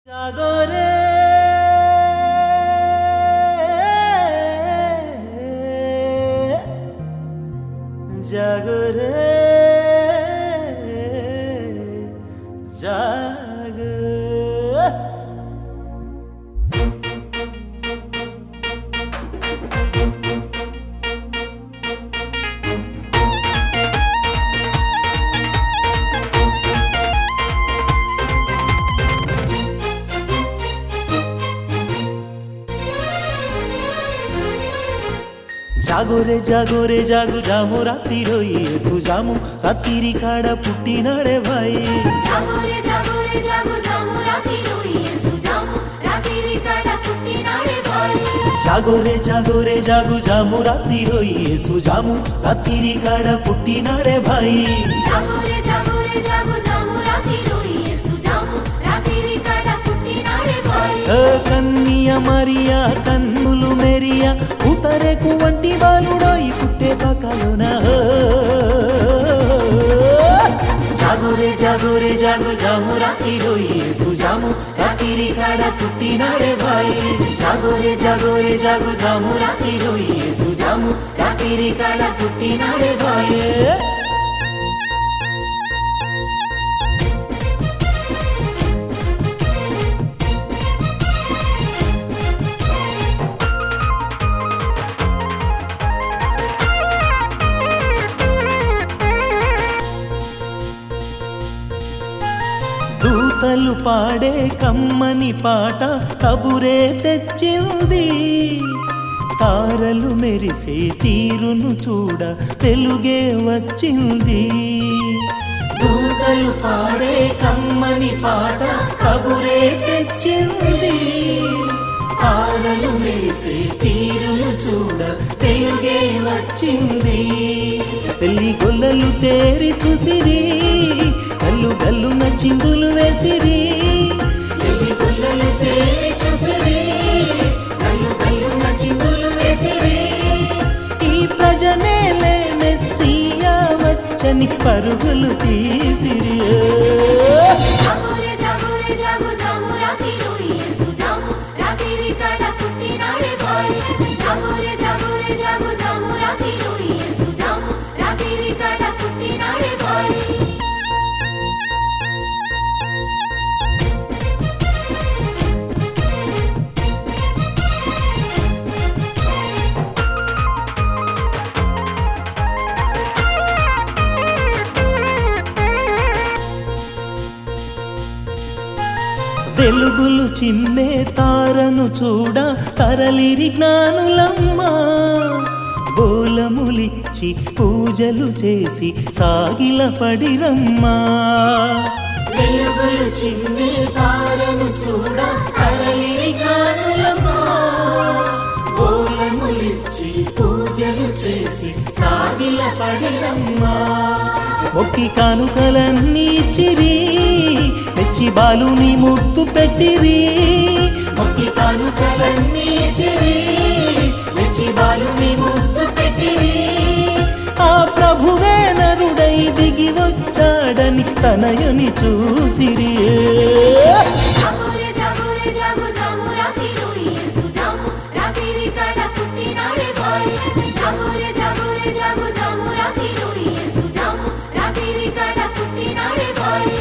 జాగోరే జాగోరే జాగ జాగోరే జాగోరే జాగు జాము రాత్రి రోయి సుజాము రాత్రి కాడ పుట్టినాడే భాయి జాగోరే జాగోరే జాగు జాము రాత్రి రోయి సుజాము రాత్రి కాడ పుట్టినాడే భాయి జాగోరే జాగోరే జాగు జాము రాత్రి రోయి సుజాము రాత్రి కాడ పుట్టినాడే భాయి జాగోరే జాగోరే జాగు జాము రాత్రి రోయి సుజాము రాత్రి కాడ పుట్టినాడే భాయి కన్నియ మరియా కన్నులు మెరియా ఉతరేకు వంటి బాలుడోయి పుట్టే పక్కలోన జాగోరే జాగోరే జాగు జాము రాత్రి రోయి సుజాము రాత్రి కాడ పుట్టినాడే భాయి జాగోరే జాగోరే జాగు జాము రాత్రి రోయి సుజాము రాత్రి కాడ పుట్టినాడే భాయి దూతలు పాడే కమ్మని పాట కబురే తెచ్చింది తారలు మెరిసే తీరును చూడ వెలుగే వచ్చింది దూతలు పాడే కమ్మని పాట కబురే తెచ్చింది తారలు మెరిసే తీరును చూడ వెలుగే వచ్చింది పెళ్లి గొల్లలు తేరి చూసిరి గల్లు గల్లు చిందులు వేసిరి పెళ్లి గొల్లలు తేరి చూసిరి గల్లు గల్లు చిందులు వేసిరి ఈ ప్రజనేలే మెస్సియా వచ్చని పరుగులు తీసిరి జాగోరే జాగోరే జాగు జాము రాత్రి రోయి సుజాము రాత్రి కాడ పుట్టినాడే భాయి జాగోరే జాగోరే జాగు జాము రాత్రి రోయి సుజాము రాత్రి కాడ పుట్టినాడే భాయి వెలుగులు చిమ్మే తారను చూడ తరలిరి జ్ఞానులమ్మా బోలములిచ్చి పూజలు చేసి సాగిల పడిరమ్మా వెలుగులు చిమ్మే తారను చూడ తరలిరి జ్ఞానులమ్మా బోలములిచ్చి పూజలు చేసి సాగిల పడిరమ్మా మొక్కి కానుకలన్నీ ఇచ్చిరి మెచ్చి బాలుని ముద్దు పెట్టిరి మొక్కి కానుకలన్నీ ఇచ్చిరి మెచ్చి బాలుని ముద్దు పెట్టిరి ఆ ప్రభువే నరుడై దిగి వచ్చాడని తనయుని చూసిరి జాగోరే జాగోరే జాగు జాము రాత్రి రోయి సుజాము రాత్రి కాడ పుట్టినాడే భాయి జాగోరే జాగోరే జాగు జాము రాత్రి రోయి సుజాము రాత్రి కాడ పుట్టినాడే భాయి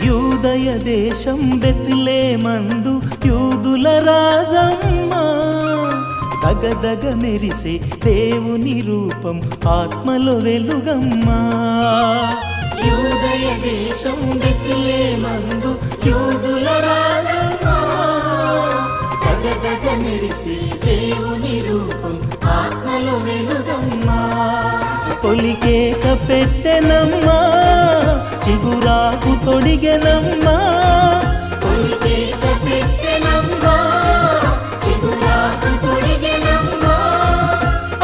యూదయ దేశం బెత్లెహేమందు యూదుల రాజమ్మ దగదగ మెరిసే దేవుని రూపం ఆత్మలో వెలుగమ్మా యూదయ దేశం బెత్లెహేమందు యూదుల రాజమ్మ దగదగ మెరిసే దేవుని రూపం ఆత్మలో వెలుగమ్మా పొలికేక పెట్టెనమ్మా చిగురాకు తొడిగెనమ్మా పొలికేక పెట్టెనమ్మా చిగురాకు తొడిగెనమ్మా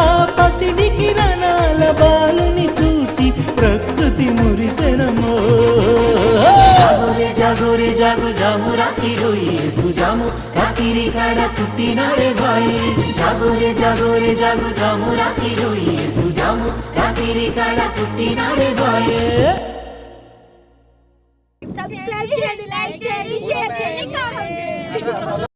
ఆ పసిడి కిరణాల బాలుని చూసి ప్రకృతి మురిసెనమో జాగు జాము రాత్రి యేసు జాము రాత్రి కాడ పుట్టినాడే బాయ్ జాగోరే జాగోరే జాగు జాము రాత్రి యేసు జాము రాత్రి కాడ పుట్టినాడే బాయ్ సబ్స్క్రైబ్ చేయండి, లైక్ చేయండి, షేర్ చేయండి, కామెంట్ చేయండి.